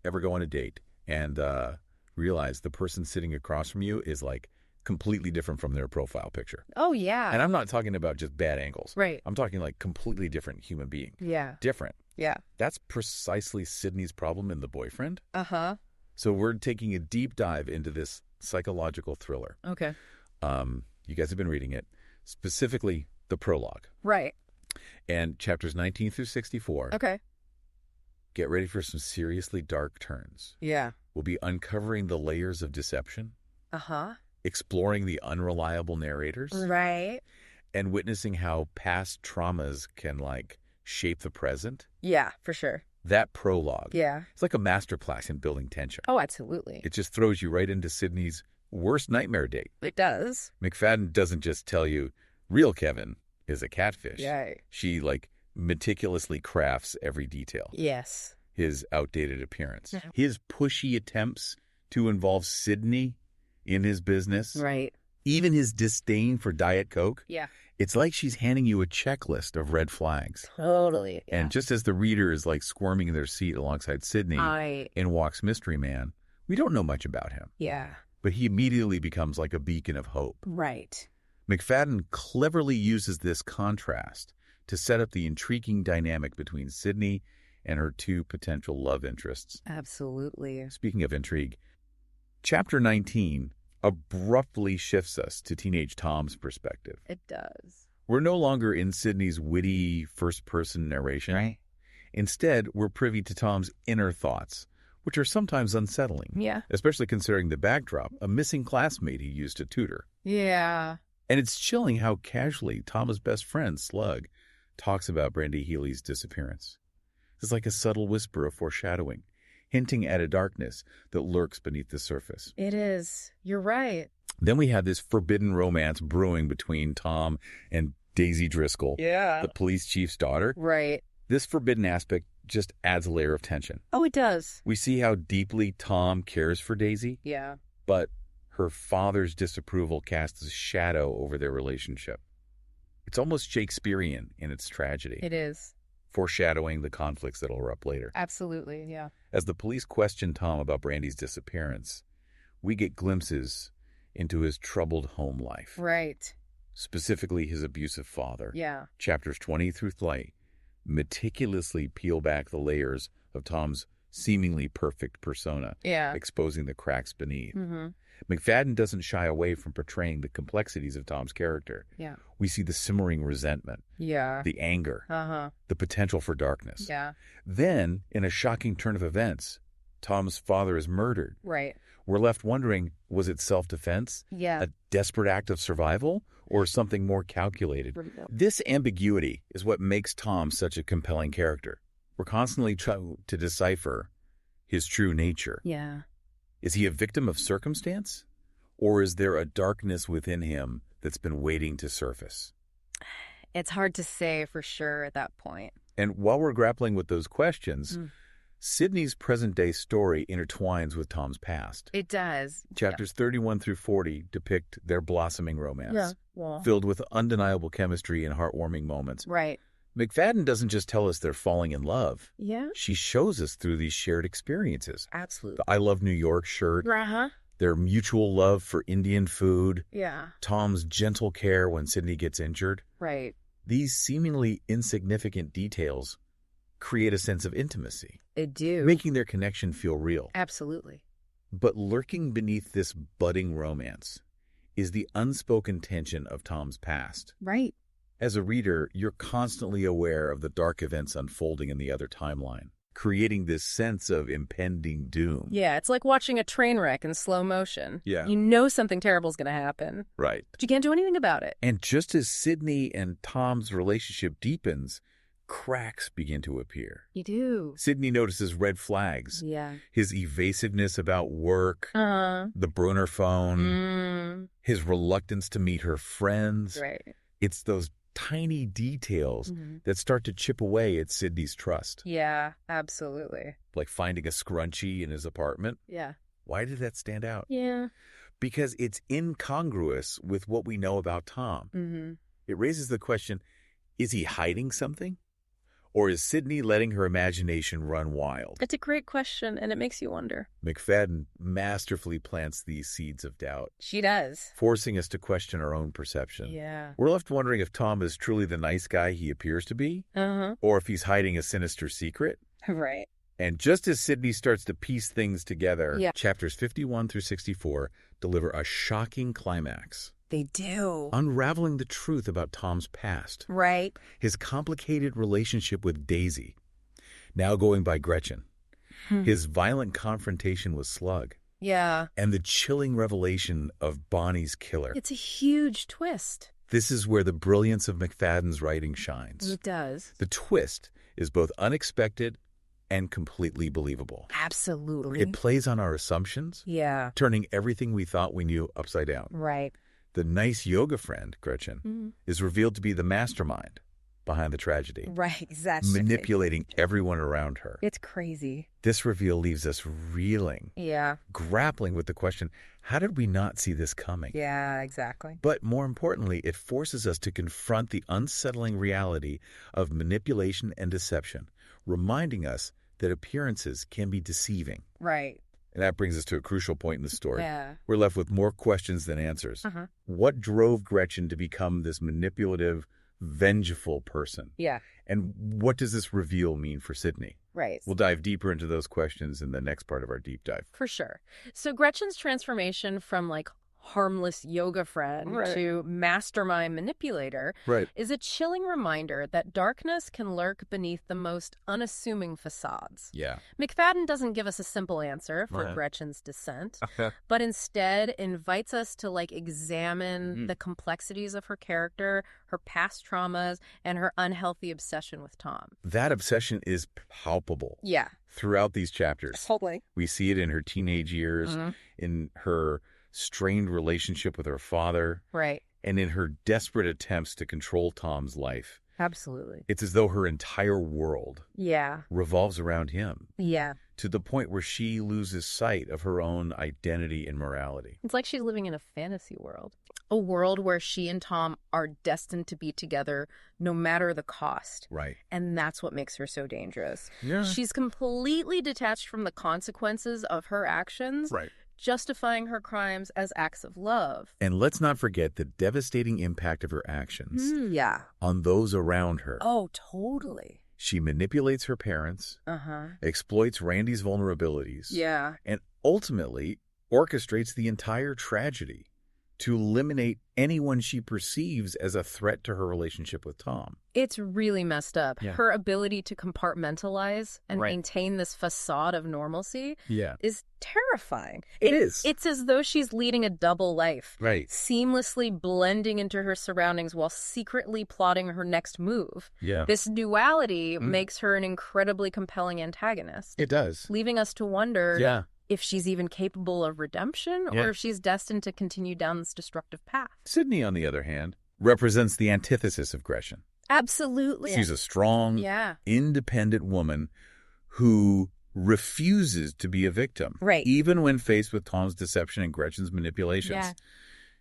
ever go on a date and realize the person sitting across from you is like completely different from their profile picture? Oh, yeah. And I'm not talking about just bad angles. Right. I'm talking like completely different human being. Yeah. Different. Yeah. That's precisely Sydney's problem in The Boyfriend. Uh-huh. So we're taking a deep dive into this psychological thriller. Okay. You guys have been reading it, specifically the prologue. Right. And chapters 19 through 64. Okay. Get ready for some seriously dark turns. Yeah. We'll be uncovering the layers of deception. Uh-huh. Exploring the unreliable narrators. Right. And witnessing how past traumas can, like, shape the present. Yeah, for sure. That prologue. Yeah. It's like a masterclass in building tension. Oh, absolutely. It just throws you right into Sydney's worst nightmare date. It does. McFadden doesn't just tell you, real Kevin is a catfish. Yeah. She, like, meticulously crafts every detail. Yes. His outdated appearance. His pushy attempts to involve Sydney in his business. Right. Even his disdain for Diet Coke. Yeah. It's like she's handing you a checklist of red flags. Totally. Yeah. And just as the reader is like squirming in their seat alongside Sydney in walks Mystery Man, we don't know much about him. Yeah. But he immediately becomes like a beacon of hope. Right. McFadden cleverly uses this contrast to set up the intriguing dynamic between Sydney and her two potential love interests. Absolutely. Speaking of intrigue, Chapter 19 abruptly shifts us to teenage Tom's perspective. It does. We're no longer in Sydney's witty first-person narration. Right. Instead, we're privy to Tom's inner thoughts, which are sometimes unsettling. Yeah. Especially considering the backdrop, a missing classmate he used to tutor. Yeah. And it's chilling how casually Tom's best friend, Slug, talks about Brandy Healy's disappearance. It's like a subtle whisper of foreshadowing, hinting at a darkness that lurks beneath the surface. It is. You're right. Then we have this forbidden romance brewing between Tom and Daisy Driscoll, Yeah. the police chief's daughter. Right. This forbidden aspect just adds a layer of tension. Oh, it does. We see how deeply Tom cares for Daisy, Yeah. but her father's disapproval casts a shadow over their relationship. It's almost Shakespearean in its tragedy. It is. Foreshadowing the conflicts that'll erupt later. Absolutely, yeah. As the police question Tom about Brandy's disappearance, we get glimpses into his troubled home life. Right. Specifically his abusive father. Yeah. Chapters 20 through 30 meticulously peel back the layers of Tom's seemingly perfect persona, Yeah. exposing the cracks beneath. Mm-hmm. McFadden doesn't shy away from portraying the complexities of Tom's character. Yeah. We see the simmering resentment, Yeah. the anger, Uh-huh. the potential for darkness. Yeah. Then, in a shocking turn of events, Tom's father is murdered. Right. We're left wondering, was it self-defense, Yeah. a desperate act of survival, or something more calculated? This ambiguity is what makes Tom such a compelling character. We're constantly trying to decipher his true nature. Yeah. Is he a victim of circumstance? Or is there a darkness within him that's been waiting to surface? It's hard to say for sure at that point. And while we're grappling with those questions, Sydney's present-day story intertwines with Tom's past. It does. Chapters 31 through 40 depict their blossoming romance, Yeah. Well. filled with undeniable chemistry and heartwarming moments. Right. McFadden doesn't just tell us they're falling in love. Yeah. She shows us through these shared experiences. Absolutely. The I Love New York shirt, Uh-huh. their mutual love for Indian food, Yeah. Tom's gentle care when Sydney gets injured. Right. These seemingly insignificant details create a sense of intimacy, They do. making their connection feel real. Absolutely. But lurking beneath this budding romance is the unspoken tension of Tom's past. Right. As a reader, you're constantly aware of the dark events unfolding in the other timeline, creating this sense of impending doom. Yeah, it's like watching a train wreck in slow motion. Yeah. You know something terrible is going to happen, Right. but you can't do anything about it. And just as Sydney and Tom's relationship deepens, cracks begin to appear. You do. Sydney notices red flags. Yeah. His evasiveness about work, the Brunner phone, his reluctance to meet her friends. Right. It's those tiny details that start to chip away at Sydney's trust. Yeah, absolutely. Like finding a scrunchie in his apartment. Yeah. Why did that stand out? Yeah. Because it's incongruous with what we know about Tom. Mm-hmm. It raises the question, is he hiding something? Or is Sydney letting her imagination run wild? It's a great question, and it makes you wonder. McFadden masterfully plants these seeds of doubt, She does. forcing us to question our own perception. Yeah. We're left wondering if Tom is truly the nice guy he appears to be, or if he's hiding a sinister secret. Right. And just as Sydney starts to piece things together, Yeah. chapters 51 through 64 deliver a shocking climax, They do. unraveling the truth about Tom's past, Right. his complicated relationship with Daisy, now going by Gretchen, his violent confrontation with Slug, Yeah. and the chilling revelation of Bonnie's killer. It's a huge twist. This is where the brilliance of McFadden's writing shines. It does. The twist is both unexpected and completely believable. Absolutely. It plays on our assumptions, Yeah. turning everything we thought we knew upside down. Right. The nice yoga friend, Gretchen, is revealed to be the mastermind behind the tragedy, Right. Exactly. manipulating everyone around her. It's crazy. This reveal leaves us reeling, Yeah. grappling with the question, how did we not see this coming? Yeah, exactly. But more importantly, it forces us to confront the unsettling reality of manipulation and deception, reminding us that appearances can be deceiving. Right. And that brings us to a crucial point in the story. Yeah. We're left with more questions than answers. What drove Gretchen to become this manipulative, vengeful person? Yeah. And what does this reveal mean for Sydney? Right. We'll dive deeper into those questions in the next part of our deep dive. For sure. So Gretchen's transformation from harmless yoga friend to mastermind manipulator is a chilling reminder that darkness can lurk beneath the most unassuming facades. Yeah. McFadden doesn't give us a simple answer for Gretchen's descent, but instead invites us to examine the complexities of her character, her past traumas, and her unhealthy obsession with Tom. That obsession is palpable. Yeah. Throughout these chapters. Totally. We see it in her teenage years, in her strained relationship with her father, Right. and in her desperate attempts to control Tom's life. Absolutely. It's as though her entire world Yeah. revolves around him, Yeah. to the point where she loses sight of her own identity and morality. It's like she's living in a fantasy world. A world where she and Tom are destined to be together no matter the cost. Right. And that's what makes her so dangerous. Yeah. She's completely detached from the consequences of her actions, Right. justifying her crimes as acts of love. And let's not forget the devastating impact of her actions Yeah. on those around her. Oh, totally. She manipulates her parents, exploits Randy's vulnerabilities, Yeah. and ultimately orchestrates the entire tragedy to eliminate anyone she perceives as a threat to her relationship with Tom. It's really messed up. Yeah. Her ability to compartmentalize and Right. maintain this facade of normalcy Yeah. is terrifying. It is. It's as though she's leading a double life, Right. seamlessly blending into her surroundings while secretly plotting her next move. Yeah. This duality makes her an incredibly compelling antagonist, It does. leaving us to wonder Yeah. if she's even capable of redemption Yeah. or if she's destined to continue down this destructive path. Sydney, on the other hand, represents the antithesis of Gretchen. Absolutely. She's a strong, Yeah. independent woman who refuses to be a victim. Right. Even when faced with Tom's deception and Gretchen's manipulations. Yeah.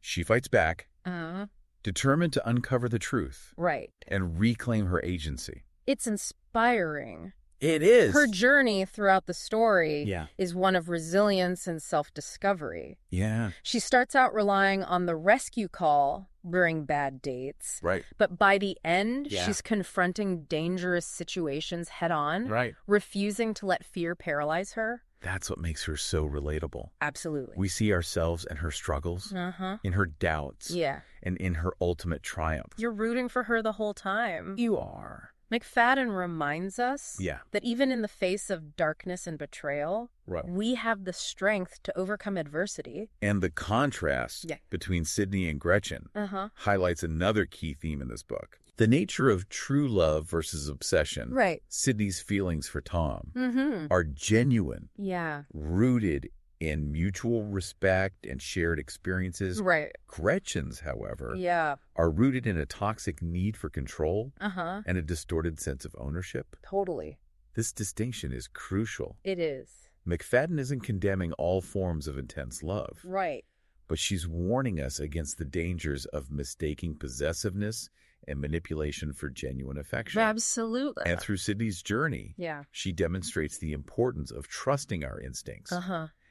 She fights back, Uh-huh. determined to uncover the truth Right. and reclaim her agency. It's inspiring. It is. Her journey throughout the story Yeah. is one of resilience and self-discovery. Yeah. She starts out relying on the rescue call during bad dates, Right. but by the end, Yeah. she's confronting dangerous situations head-on, Right. refusing to let fear paralyze her. That's what makes her so relatable. Absolutely. We see ourselves in her struggles, in her doubts, Yeah. and in her ultimate triumph. You're rooting for her the whole time. You are. McFadden reminds us Yeah. that even in the face of darkness and betrayal, Right. we have the strength to overcome adversity. And the contrast Yeah. between Sydney and Gretchen Uh-huh. highlights another key theme in this book. The nature of true love versus obsession. Right. Sydney's feelings for Tom Mm-hmm. are genuine, Yeah. rooted in mutual respect and shared experiences. Right. Gretchen's, however, Yeah. are rooted in a toxic need for control Uh-huh. and a distorted sense of ownership. Totally. This distinction is crucial. It is. McFadden isn't condemning all forms of intense love, Right. but she's warning us against the dangers of mistaking possessiveness and manipulation for genuine affection. Absolutely. And through Sydney's journey, yeah, she demonstrates the importance of trusting our instincts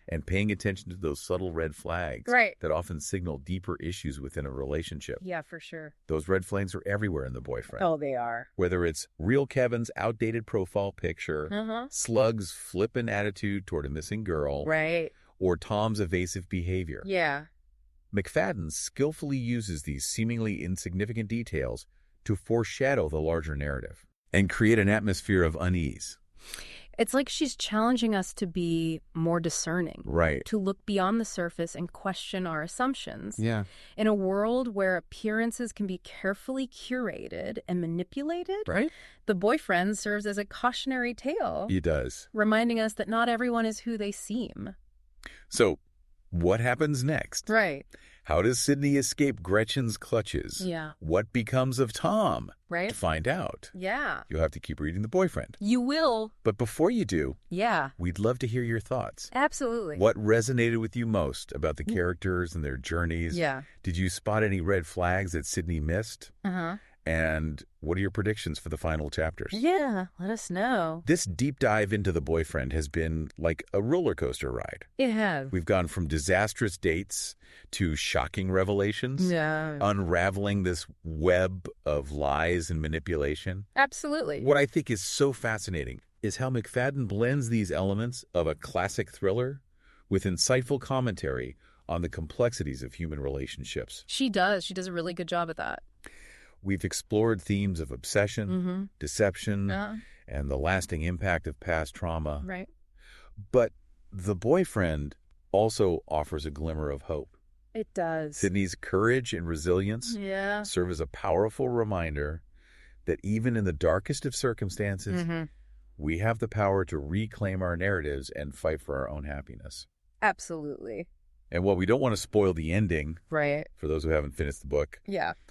and paying attention to those subtle red flags that often signal deeper issues within a relationship. Yeah, for sure. Those red flags are everywhere in The Boyfriend. Oh, they are. Whether it's real Kevin's outdated profile picture, Slug's flippant attitude toward a missing girl, or Tom's evasive behavior. Yeah. McFadden skillfully uses these seemingly insignificant details to foreshadow the larger narrative and create an atmosphere of unease. It's like she's challenging us to be more discerning. Right. To look beyond the surface and question our assumptions. Yeah. In a world where appearances can be carefully curated and manipulated, The Boyfriend serves as a cautionary tale. He does. Reminding us that not everyone is who they seem. So, what happens next? Right. How does Sydney escape Gretchen's clutches? Yeah. What becomes of Tom? Right. To find out. Yeah. You'll have to keep reading The Boyfriend. You will. But before you do, we'd love to hear your thoughts. Absolutely. What resonated with you most about the characters and their journeys? Yeah. Did you spot any red flags that Sydney missed? And what are your predictions for the final chapters? Yeah, let us know. This deep dive into The Boyfriend has been like a roller coaster ride. It has. We've gone from disastrous dates to shocking revelations, unraveling this web of lies and manipulation. Absolutely. What I think is so fascinating is how McFadden blends these elements of a classic thriller with insightful commentary on the complexities of human relationships. She does. She does a really good job at that. We've explored themes of obsession, deception, and the lasting impact of past trauma. Right. But The Boyfriend also offers a glimmer of hope. It does. Sydney's courage and resilience serve as a powerful reminder that even in the darkest of circumstances, we have the power to reclaim our narratives and fight for our own happiness. Absolutely. And while we don't want to spoil the ending for those who haven't finished the book,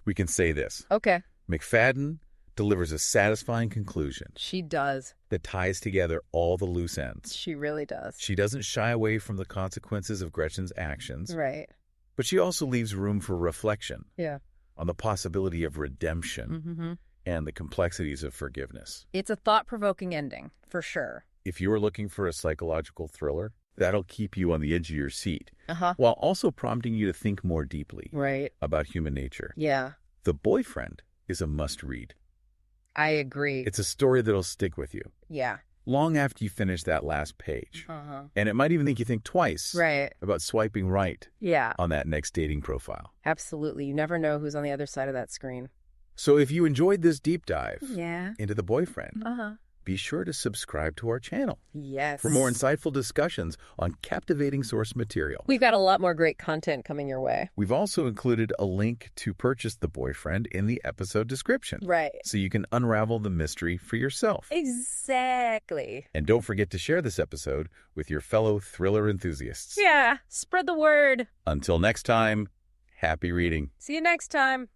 we can say this. Okay. McFadden delivers a satisfying conclusion. She does. That ties together all the loose ends. She really does. She doesn't shy away from the consequences of Gretchen's actions. Right. But she also leaves room for reflection. Yeah. On the possibility of redemption and the complexities of forgiveness. It's a thought-provoking ending, for sure. If you're looking for a psychological thriller, that'll keep you on the edge of your seat, while also prompting you to think more deeply about human nature. Yeah. The Boyfriend is a must-read. I agree. It's a story that'll stick with you. Yeah. Long after you finish that last page. And it might even make you think twice about swiping right on that next dating profile. Absolutely. You never know who's on the other side of that screen. So if you enjoyed this deep dive into The Boyfriend, be sure to subscribe to our channel. Yes. For more insightful discussions on captivating source material. We've got a lot more great content coming your way. We've also included a link to purchase The Boyfriend in the episode description. Right. So you can unravel the mystery for yourself. Exactly. And don't forget to share this episode with your fellow thriller enthusiasts. Yeah. Spread the word. Until next time, happy reading. See you next time.